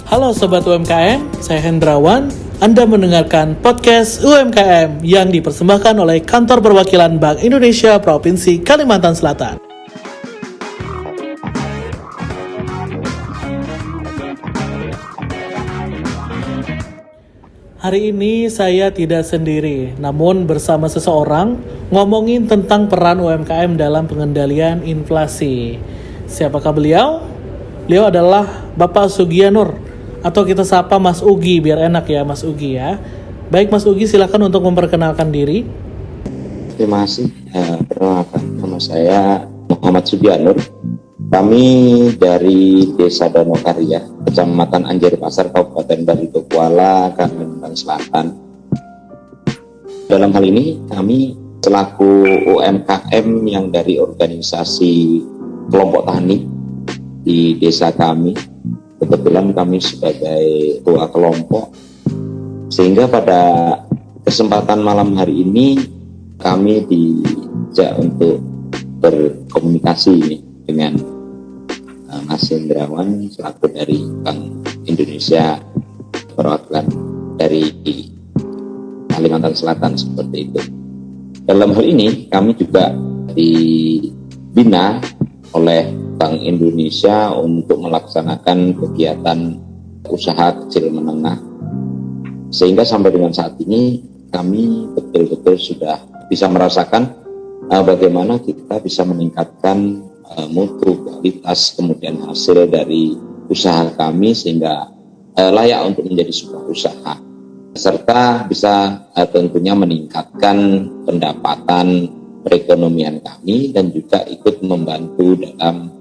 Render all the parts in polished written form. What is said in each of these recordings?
Halo Sobat UMKM, saya Hendrawan. Anda mendengarkan podcast UMKM yang dipersembahkan oleh Kantor Perwakilan Bank Indonesia Provinsi Kalimantan Selatan. Hari ini saya tidak sendiri, namun bersama seseorang ngomongin tentang peran UMKM dalam pengendalian inflasi. Siapakah beliau? Beliau adalah Bapak Sugianur, atau kita sapa Mas Ugi, biar enak ya Mas Ugi ya. Baik Mas Ugi, silakan untuk memperkenalkan diri. Terima kasih. Perkenalkan, nama saya Muhammad Sugianur. Kami dari Desa Danokarya, Kecamatan Anjir Pasar, Kabupaten Baritokuala, Kalimantan Selatan. Dalam hal ini kami selaku UMKM yang dari organisasi kelompok tani di desa kami, kebetulan kami sebagai ketua kelompok, sehingga pada kesempatan malam hari ini kami diajak untuk berkomunikasi dengan Mas Hendrawan selaku dari Bank Indonesia perwakilan dari Kalimantan Selatan seperti itu. Dalam hal ini kami juga dibina oleh Bank Indonesia untuk melaksanakan kegiatan usaha kecil menengah, sehingga sampai dengan saat ini kami betul-betul sudah bisa merasakan bagaimana kita bisa meningkatkan mutu, kualitas, kemudian hasil dari usaha kami sehingga layak untuk menjadi sebuah usaha, serta bisa tentunya meningkatkan pendapatan perekonomian kami dan juga ikut membantu dalam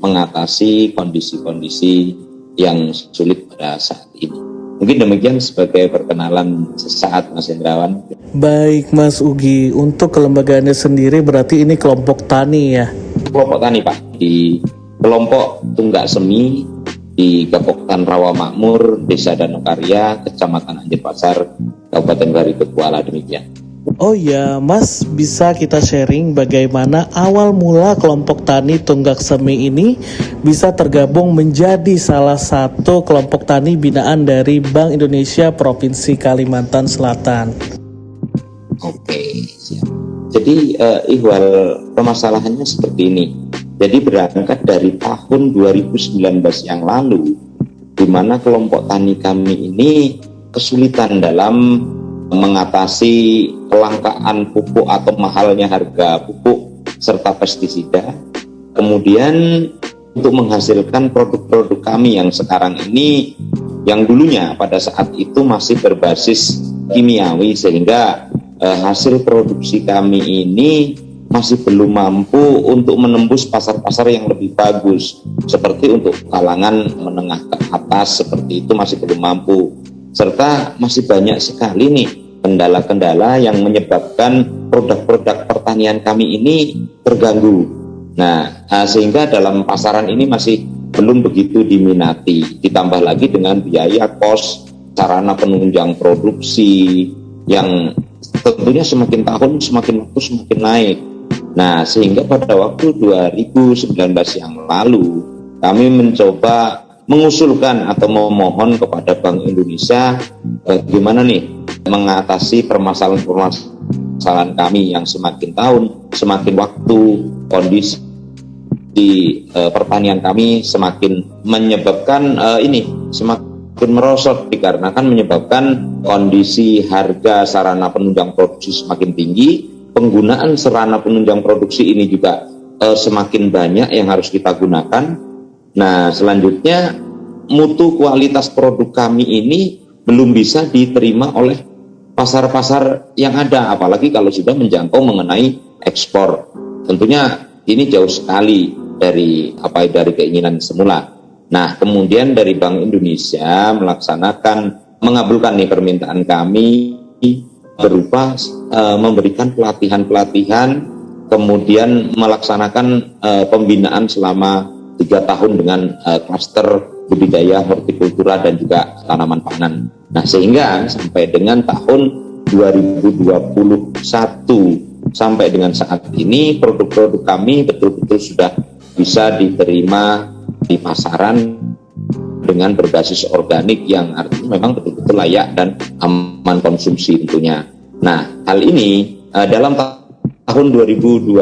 mengatasi kondisi-kondisi yang sulit pada saat ini. Mungkin demikian sebagai perkenalan sesaat Mas Hendrawan. Baik Mas Ugi, untuk kelembagaannya sendiri berarti ini kelompok tani ya? Kelompok tani Pak, di kelompok Tunggak Semi di Gapoktan Rawa Makmur, Desa Danokarya, Kecamatan Anjir Pasar, Kabupaten Baritokuala, demikian. Oh ya, Mas, bisa kita sharing bagaimana awal mula kelompok tani Tunggak Semi ini bisa tergabung menjadi salah satu kelompok tani binaan dari Bank Indonesia Provinsi Kalimantan Selatan? Oke, siap. Jadi ihwal permasalahannya seperti ini. Jadi berangkat dari tahun 2019 yang lalu, di mana kelompok tani kami ini kesulitan dalam mengatasi kelangkaan pupuk atau mahalnya harga pupuk serta pestisida. Kemudian untuk menghasilkan produk-produk kami yang sekarang ini, yang dulunya pada saat itu masih berbasis kimiawi, sehingga hasil produksi kami ini masih belum mampu untuk menembus pasar-pasar yang lebih bagus, seperti untuk kalangan menengah ke atas, seperti itu masih belum mampu, serta masih banyak sekali nih kendala-kendala yang menyebabkan produk-produk pertanian kami ini terganggu. Nah, sehingga dalam pasaran ini masih belum begitu diminati, ditambah lagi dengan biaya kos sarana penunjang produksi yang tentunya semakin tahun semakin waktu semakin naik. Nah, sehingga pada waktu 2019 yang lalu kami mencoba mengusulkan atau memohon kepada Bank Indonesia bagaimana nih mengatasi permasalahan kami yang semakin tahun, semakin waktu, kondisi di pertanian kami semakin menyebabkan semakin merosot, dikarenakan menyebabkan kondisi harga sarana penunjang produksi semakin tinggi, penggunaan sarana penunjang produksi ini juga semakin banyak yang harus kita gunakan. Nah, selanjutnya mutu kualitas produk kami ini belum bisa diterima oleh pasar-pasar yang ada, apalagi kalau sudah menjangkau mengenai ekspor. Tentunya ini jauh sekali dari keinginan semula. Nah, kemudian dari Bank Indonesia mengabulkan nih permintaan kami berupa memberikan pelatihan-pelatihan, kemudian melaksanakan pembinaan selama 3 tahun dengan klaster budidaya hortikultura dan juga tanaman pangan. Nah, sehingga sampai dengan tahun 2021 sampai dengan saat ini produk-produk kami betul-betul sudah bisa diterima di pasaran dengan berbasis organik yang artinya memang betul-betul layak dan aman konsumsi tentunya. Nah, hal ini dalam tahun 2022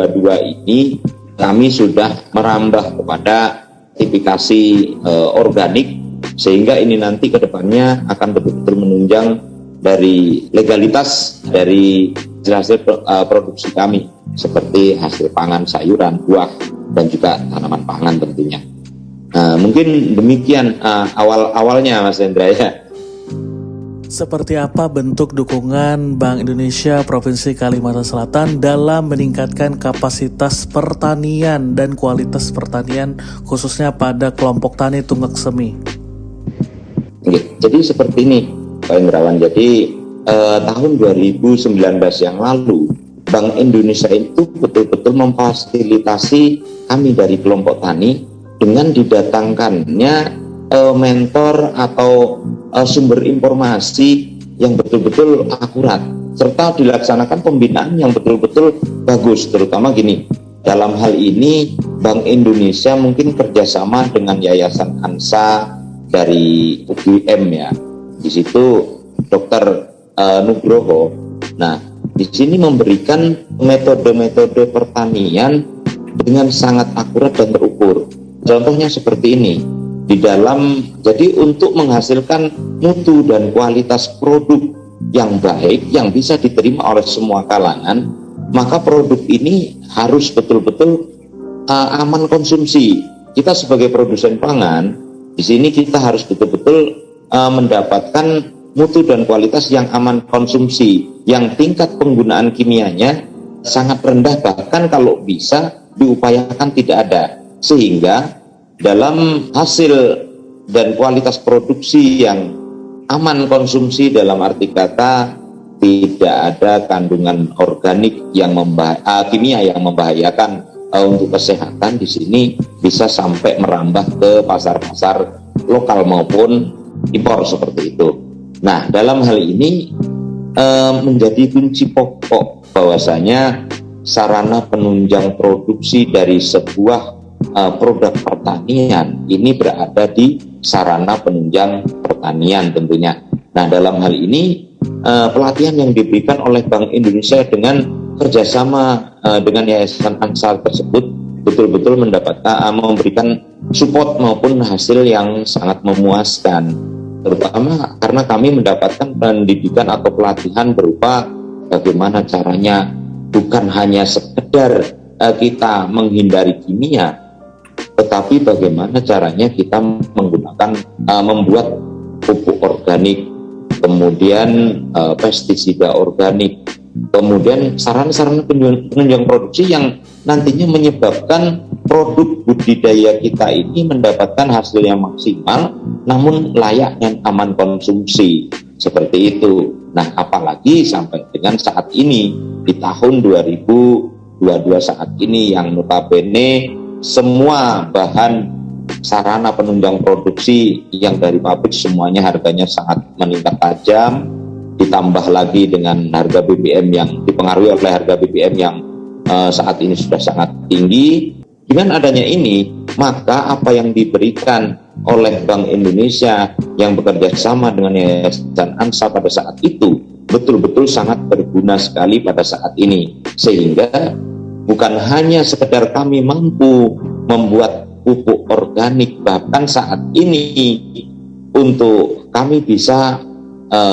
ini kami sudah merambah kepada sertifikasi organik, sehingga ini nanti ke depannya akan betul-betul menunjang dari legalitas dari hasil produksi kami, seperti hasil pangan, sayuran, buah, dan juga tanaman pangan tentunya. Mungkin demikian awal-awalnya Mas Hendra ya. Seperti apa bentuk dukungan Bank Indonesia Provinsi Kalimantan Selatan dalam meningkatkan kapasitas pertanian dan kualitas pertanian khususnya pada kelompok tani Tunggak Semi? Jadi seperti ini Pak Indrawan, jadi tahun 2019 yang lalu Bank Indonesia itu betul-betul memfasilitasi kami dari kelompok tani dengan didatangkannya mentor atau sumber informasi yang betul-betul akurat, serta dilaksanakan pembinaan yang betul-betul bagus. Terutama gini, dalam hal ini Bank Indonesia mungkin kerjasama dengan Yayasan ANSA dari UGM ya. Di situ Dr. Nugroho. Nah, di sini memberikan metode-metode pertanian dengan sangat akurat dan terukur. Contohnya seperti ini. Jadi untuk menghasilkan mutu dan kualitas produk yang baik yang bisa diterima oleh semua kalangan, maka produk ini harus betul-betul aman konsumsi. Kita sebagai produsen pangan, di sini kita harus betul-betul mendapatkan mutu dan kualitas yang aman konsumsi, yang tingkat penggunaan kimianya sangat rendah, bahkan kalau bisa diupayakan tidak ada, sehingga dalam hasil dan kualitas produksi yang aman konsumsi dalam arti kata tidak ada kandungan organik yang kimia yang membahayakan untuk kesehatan, di sini bisa sampai merambah ke pasar-pasar lokal maupun impor seperti itu. Nah, dalam hal ini menjadi kunci pokok bahwasanya sarana penunjang produksi dari sebuah produk pertanian ini berada di sarana penunjang pertanian tentunya. Nah, dalam hal ini pelatihan yang diberikan oleh Bank Indonesia dengan kerjasama dengan Yayasan ANSA tersebut betul-betul memberikan support maupun hasil yang sangat memuaskan, terutama karena kami mendapatkan pendidikan atau pelatihan berupa bagaimana caranya bukan hanya sekedar kita menghindari kimia, tetapi bagaimana caranya kita menggunakan membuat pupuk organik, kemudian pestisida organik, kemudian sarana-sarana penunjang produksi yang nantinya menyebabkan produk budidaya kita ini mendapatkan hasil yang maksimal namun layak dan aman konsumsi, seperti itu. Nah, apalagi sampai dengan saat ini di tahun 2022 saat ini yang notabene semua bahan sarana penunjang produksi yang dari pabrik semuanya harganya sangat meningkat tajam, ditambah lagi dengan harga BBM yang dipengaruhi oleh harga BBM yang saat ini sudah sangat tinggi. Dengan adanya ini, maka apa yang diberikan oleh Bank Indonesia yang bekerja sama dengan Yayasan ANSA pada saat itu betul-betul sangat berguna sekali pada saat ini, sehingga bukan hanya sekedar kami mampu membuat pupuk organik, bahkan saat ini untuk kami bisa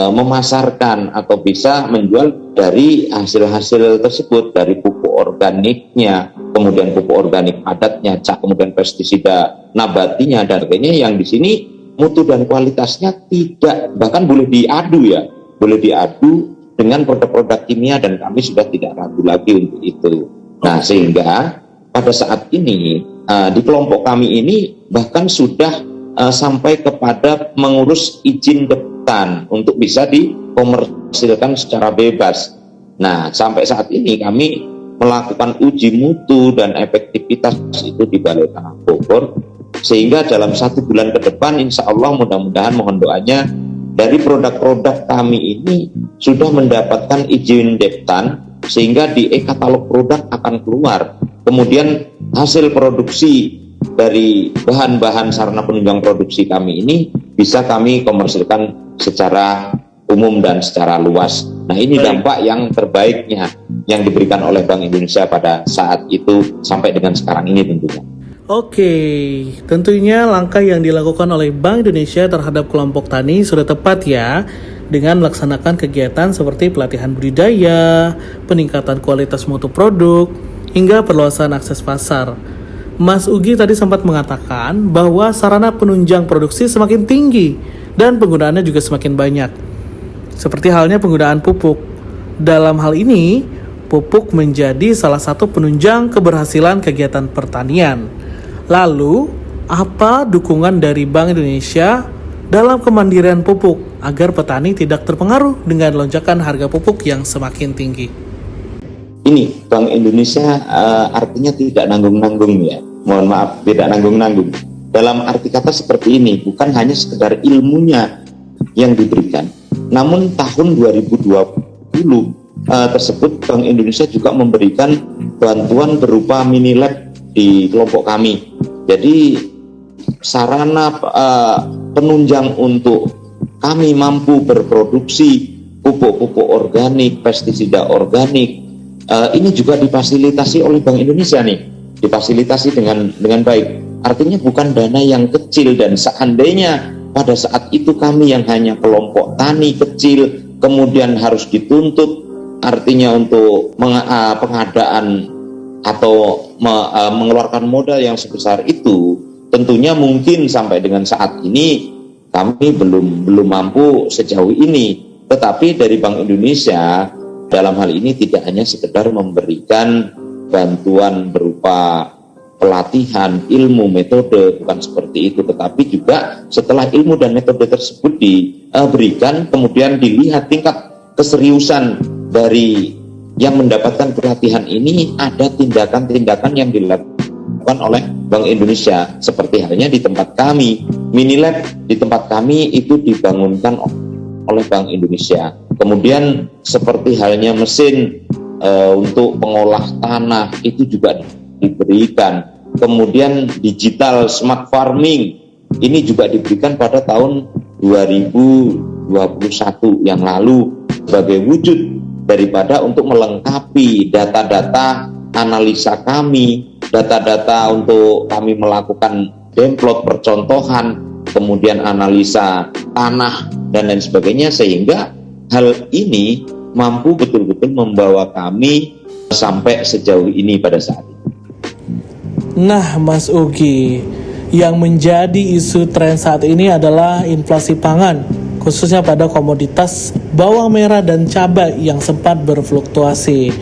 memasarkan atau bisa menjual dari hasil-hasil tersebut, dari pupuk organiknya, kemudian pupuk organik padatnya, kemudian pestisida nabatinya, dan harganya yang di sini mutu dan kualitasnya tidak, bahkan boleh diadu ya, boleh diadu dengan produk-produk kimia, dan kami sudah tidak ragu lagi untuk itu. Nah, sehingga pada saat ini di kelompok kami ini bahkan sudah sampai kepada mengurus izin depan untuk bisa dikomersilkan secara bebas. Nah, sampai saat ini kami melakukan uji mutu dan efektivitas itu di Balai Tanah Bogor, sehingga dalam 1 bulan ke depan insya Allah mudah-mudahan mohon doanya dari produk-produk kami ini sudah mendapatkan izin Deptan, sehingga di e-katalog produk akan keluar. Kemudian hasil produksi dari bahan-bahan sarana penunjang produksi kami ini bisa kami komersilkan secara umum dan secara luas. Nah, ini dampak yang terbaiknya yang diberikan oleh Bank Indonesia pada saat itu sampai dengan sekarang ini tentunya. Oke, tentunya langkah yang dilakukan oleh Bank Indonesia terhadap kelompok tani sudah tepat ya, dengan melaksanakan kegiatan seperti pelatihan budidaya, peningkatan kualitas mutu produk, hingga perluasan akses pasar. Mas Ugi tadi sempat mengatakan bahwa sarana penunjang produksi semakin tinggi dan penggunaannya juga semakin banyak. Seperti halnya penggunaan pupuk. Dalam hal ini, pupuk menjadi salah satu penunjang keberhasilan kegiatan pertanian. Lalu, apa dukungan dari Bank Indonesia dalam kemandirian pupuk agar petani tidak terpengaruh dengan lonjakan harga pupuk yang semakin tinggi? Ini Bank Indonesia artinya tidak nanggung-nanggung ya. Mohon maaf, tidak nanggung-nanggung. Dalam arti kata seperti ini, bukan hanya sekedar ilmunya yang diberikan. Namun tahun 2020 tersebut Bank Indonesia juga memberikan bantuan berupa mini lab di kelompok kami. Jadi sarana penunjang untuk kami mampu berproduksi pupuk-pupuk organik, pestisida organik, ini juga difasilitasi oleh Bank Indonesia nih, difasilitasi dengan baik. Artinya bukan dana yang kecil, dan seandainya pada saat itu kami yang hanya kelompok tani kecil kemudian harus dituntut, artinya untuk pengadaan atau mengeluarkan modal yang sebesar itu, tentunya mungkin sampai dengan saat ini kami belum mampu sejauh ini. Tetapi dari Bank Indonesia dalam hal ini tidak hanya sekedar memberikan bantuan berupa pelatihan, ilmu, metode, bukan seperti itu, tetapi juga setelah ilmu dan metode tersebut diberikan, kemudian dilihat tingkat keseriusan dari yang mendapatkan pelatihan ini, ada tindakan-tindakan yang dilakukan oleh Bank Indonesia. Seperti halnya di tempat kami, mini lab di tempat kami itu dibangunkan oleh Bank Indonesia. Kemudian seperti halnya mesin untuk pengolah tanah itu juga diberikan. Kemudian digital smart farming ini juga diberikan pada tahun 2021 yang lalu sebagai wujud daripada untuk melengkapi data-data analisa kami, data-data untuk kami melakukan demplot percontohan, kemudian analisa tanah dan lain sebagainya, sehingga hal ini mampu betul-betul membawa kami sampai sejauh ini pada saat ini. Nah, Mas Ugi, yang menjadi isu tren saat ini adalah inflasi pangan, khususnya pada komoditas bawang merah dan cabai yang sempat berfluktuasi.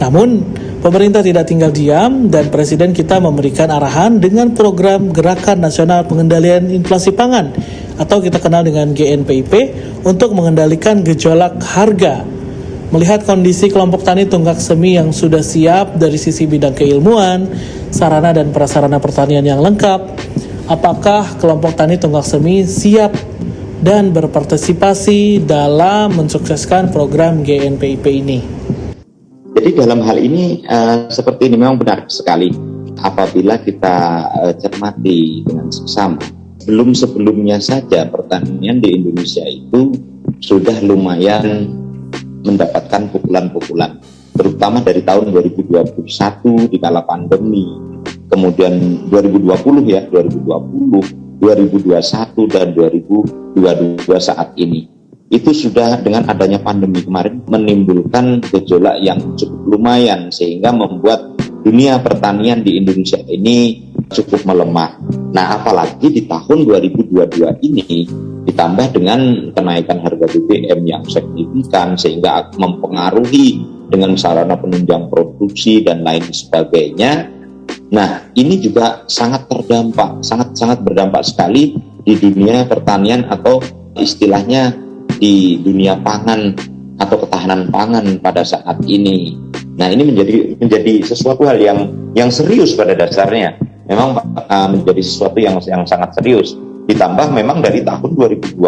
Namun, pemerintah tidak tinggal diam dan Presiden kita memberikan arahan dengan program Gerakan Nasional Pengendalian Inflasi Pangan atau kita kenal dengan GNPIP untuk mengendalikan gejolak harga. Melihat kondisi kelompok tani tunggak semi yang sudah siap dari sisi bidang keilmuan, sarana dan prasarana pertanian yang lengkap, apakah kelompok tani tunggak semi siap dan berpartisipasi dalam mensukseskan program GNPIP ini? Jadi dalam hal ini seperti ini memang benar sekali. Apabila kita cermati dengan seksama, sebelumnya saja pertanian di Indonesia itu sudah lumayan mendapatkan pukulan-pukulan, terutama dari tahun 2021 di kala pandemi, kemudian 2020 ya, 2020, 2021 dan 2022 saat ini. Itu sudah dengan adanya pandemi kemarin menimbulkan gejolak yang cukup lumayan sehingga membuat dunia pertanian di Indonesia ini cukup melemah. Nah, apalagi di tahun 2022 ini ditambah dengan kenaikan harga BBM yang signifikan sehingga mempengaruhi dengan sarana penunjang produksi dan lain sebagainya. Nah, ini juga sangat berdampak sekali di dunia pertanian atau istilahnya di dunia pangan atau ketahanan pangan pada saat ini. Nah, ini menjadi sesuatu hal yang serius pada dasarnya. Memang menjadi sesuatu yang sangat serius. Ditambah memang dari tahun 2020,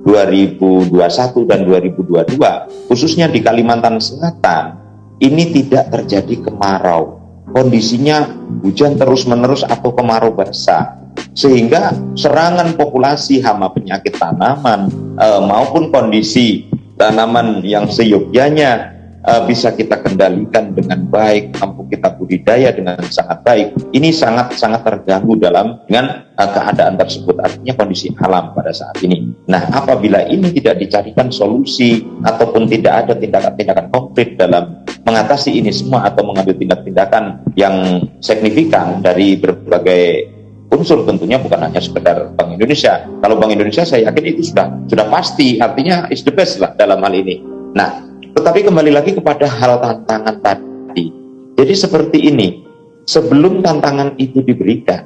2021 dan 2022 khususnya di Kalimantan Selatan ini tidak terjadi kemarau. kondisinya hujan terus-menerus atau kemarau basah, sehingga serangan populasi hama penyakit tanaman maupun kondisi tanaman yang seyogyanya bisa kita kendalikan dengan baik, mampu kita budidaya dengan sangat baik. Ini sangat terganggu dengan keadaan tersebut, artinya kondisi alam pada saat ini. Nah, apabila ini tidak dicarikan solusi ataupun tidak ada tindakan-tindakan konkret dalam mengatasi ini semua atau mengambil tindakan yang signifikan dari berbagai unsur, tentunya bukan hanya sekedar Bank Indonesia. Kalau Bank Indonesia saya yakin itu sudah pasti, artinya is the best lah dalam hal ini. Nah, tetapi kembali lagi kepada hal tantangan tadi. Jadi seperti ini, sebelum tantangan itu diberikan,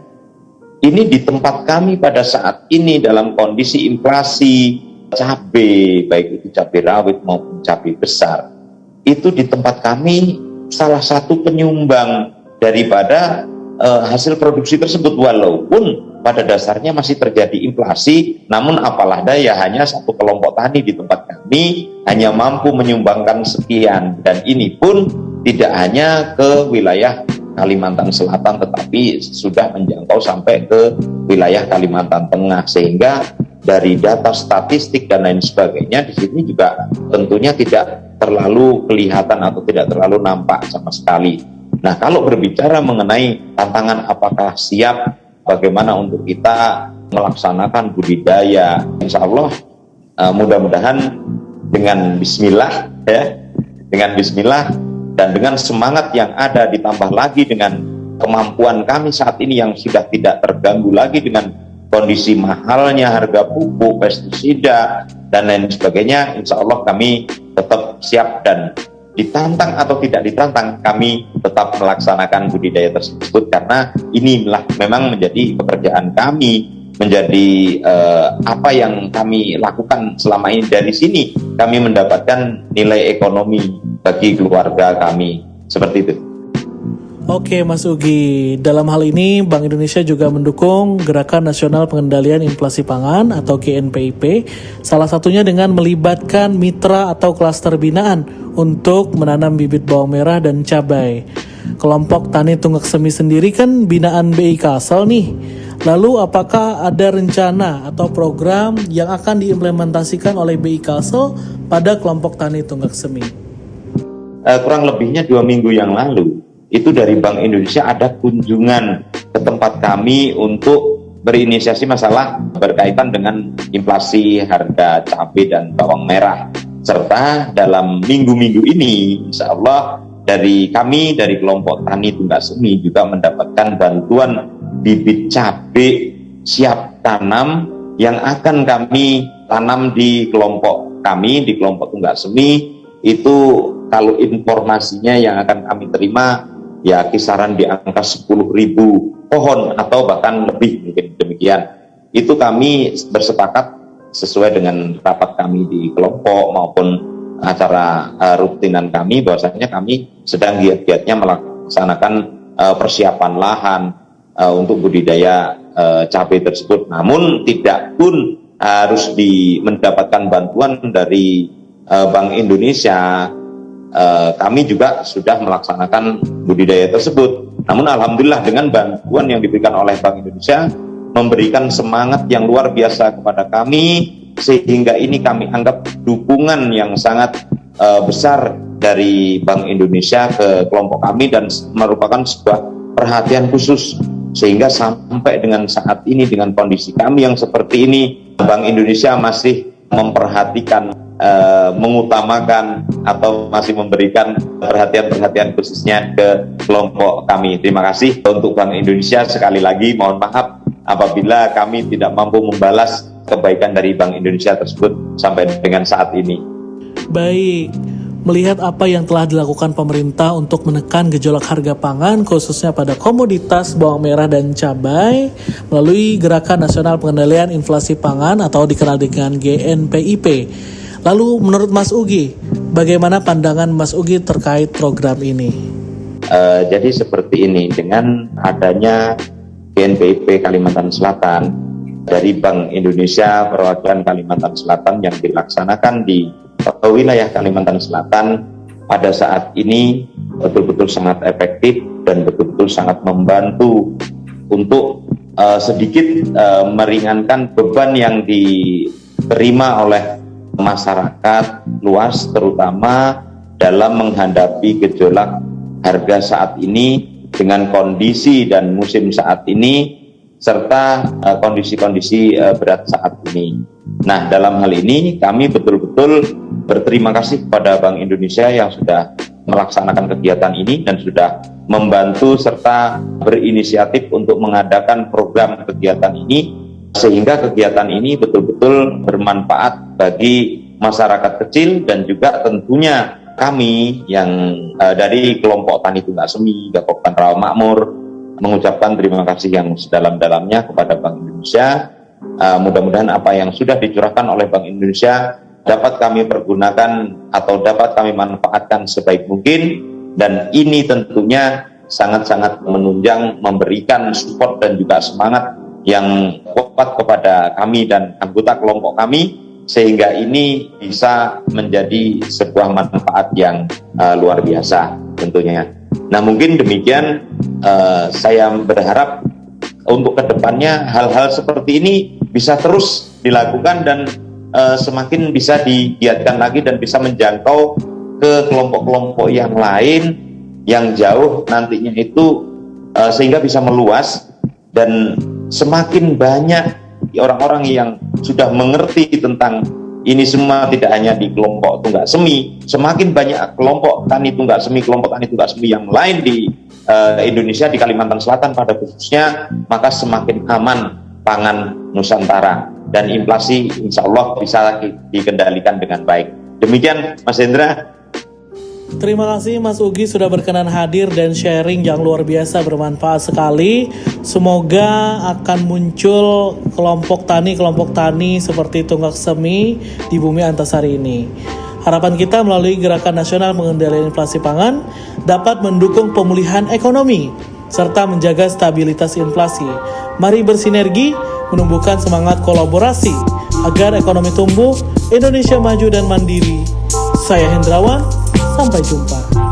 ini di tempat kami pada saat ini dalam kondisi inflasi cabai, baik itu cabai rawit maupun cabai besar, itu di tempat kami salah satu penyumbang daripada hasil produksi tersebut, walaupun pada dasarnya masih terjadi inflasi, namun apalah daya, hanya satu kelompok tani di tempat kami hanya mampu menyumbangkan sekian, dan ini pun tidak hanya ke wilayah Kalimantan Selatan, tetapi sudah menjangkau sampai ke wilayah Kalimantan Tengah, sehingga dari data statistik dan lain sebagainya di sini juga tentunya tidak terlalu kelihatan atau tidak terlalu nampak sama sekali. Nah, kalau berbicara mengenai tantangan apakah siap, bagaimana untuk kita melaksanakan budidaya, insya Allah mudah-mudahan dengan bismillah ya, dengan bismillah dan dengan semangat yang ada, ditambah lagi dengan kemampuan kami saat ini yang sudah tidak terganggu lagi dengan kondisi mahalnya harga pupuk, pestisida dan lain sebagainya, insya Allah kami tetap siap, dan ditantang atau tidak ditantang kami tetap melaksanakan budidaya tersebut, karena inilah memang menjadi pekerjaan kami, menjadi apa yang kami lakukan selama ini. Dari sini kami mendapatkan nilai ekonomi bagi keluarga kami, seperti itu. Oke Mas Ugi, dalam hal ini Bank Indonesia juga mendukung Gerakan Nasional Pengendalian Inflasi Pangan atau GNPIP, salah satunya dengan melibatkan mitra atau klaster binaan untuk menanam bibit bawang merah dan cabai. Kelompok Tani Tunggak Semi sendiri kan binaan BI Kalsel nih. Lalu apakah ada rencana atau program yang akan diimplementasikan oleh BI Kalsel pada kelompok Tani Tunggak Semi? Kurang lebihnya 2 minggu yang lalu, itu dari Bank Indonesia ada kunjungan ke tempat kami untuk berinisiasi masalah berkaitan dengan inflasi harga cabai dan bawang merah. Serta dalam minggu-minggu ini, insya Allah dari kami, dari kelompok Tani Tunggak Semi juga mendapatkan bantuan bibit cabai siap tanam yang akan kami tanam di kelompok kami, di kelompok Tunggak Semi. Itu kalau informasinya yang akan kami terima, ya kisaran di angka 10.000 pohon atau bahkan lebih, mungkin demikian. Itu kami bersepakat sesuai dengan rapat kami di kelompok maupun acara rutinan kami, bahwasanya kami sedang giat-giatnya melaksanakan persiapan lahan untuk budidaya cabai tersebut. Namun tidak pun harus mendapatkan bantuan dari Bank Indonesia, kami juga sudah melaksanakan budidaya tersebut. Namun alhamdulillah dengan bantuan yang diberikan oleh Bank Indonesia memberikan semangat yang luar biasa kepada kami, sehingga ini kami anggap dukungan yang sangat besar dari Bank Indonesia ke kelompok kami dan merupakan sebuah perhatian khusus, sehingga sampai dengan saat ini dengan kondisi kami yang seperti ini, Bank Indonesia masih memperhatikan, mengutamakan atau masih memberikan perhatian-perhatian khususnya ke kelompok kami. Terima kasih untuk Bank Indonesia. Sekali lagi mohon maaf apabila kami tidak mampu membalas kebaikan dari Bank Indonesia tersebut sampai dengan saat ini. Baik, melihat apa yang telah dilakukan pemerintah untuk menekan gejolak harga pangan khususnya pada komoditas bawang merah dan cabai melalui Gerakan Nasional Pengendalian Inflasi Pangan atau dikenal dengan GNPIP. Lalu menurut Mas Ugi, bagaimana pandangan Mas Ugi terkait program ini? Jadi seperti ini, dengan adanya GNPIP Kalimantan Selatan dari Bank Indonesia perwakilan Kalimantan Selatan yang dilaksanakan di wilayah Kalimantan Selatan pada saat ini betul-betul sangat efektif dan betul-betul sangat membantu untuk sedikit meringankan beban yang diterima oleh masyarakat luas, terutama dalam menghadapi gejolak harga saat ini dengan kondisi dan musim saat ini serta kondisi-kondisi berat saat ini. Nah, dalam hal ini kami betul-betul berterima kasih kepada Bank Indonesia yang sudah melaksanakan kegiatan ini dan sudah membantu serta berinisiatif untuk mengadakan program kegiatan ini, sehingga kegiatan ini betul-betul bermanfaat bagi masyarakat kecil dan juga tentunya kami yang dari kelompok Tani Tunggak Semi, Kabupaten Rawamakmur mengucapkan terima kasih yang sedalam-dalamnya kepada Bank Indonesia. Mudah-mudahan apa yang sudah dicurahkan oleh Bank Indonesia dapat kami pergunakan atau dapat kami manfaatkan sebaik mungkin, dan ini tentunya sangat-sangat menunjang, memberikan support dan juga semangat yang kuat kepada kami dan anggota kelompok kami, sehingga ini bisa menjadi sebuah manfaat yang luar biasa tentunya. Nah, mungkin demikian, saya berharap untuk kedepannya hal-hal seperti ini bisa terus dilakukan dan semakin bisa digiatkan lagi dan bisa menjangkau ke kelompok-kelompok yang lain yang jauh nantinya itu, sehingga bisa meluas dan semakin banyak orang-orang yang sudah mengerti tentang ini semua, tidak hanya di kelompok Tunggak Semi, semakin banyak kelompok Tani Tunggak Semi, kelompok Tani Tunggak Semi yang lain di Indonesia, di Kalimantan Selatan pada khususnya, maka semakin aman pangan Nusantara dan inflasi insya Allah bisa dikendalikan dengan baik. Demikian Mas Hendra. Terima kasih Mas Ugi sudah berkenan hadir dan sharing yang luar biasa, bermanfaat sekali. Semoga akan muncul kelompok tani seperti Tunggak Semi di bumi Antasari ini. Harapan kita melalui Gerakan Nasional Pengendalian Inflasi Pangan dapat mendukung pemulihan ekonomi serta menjaga stabilitas inflasi. Mari bersinergi menumbuhkan semangat kolaborasi agar ekonomi tumbuh, Indonesia maju dan mandiri. Saya Hendrawan, sampai jumpa.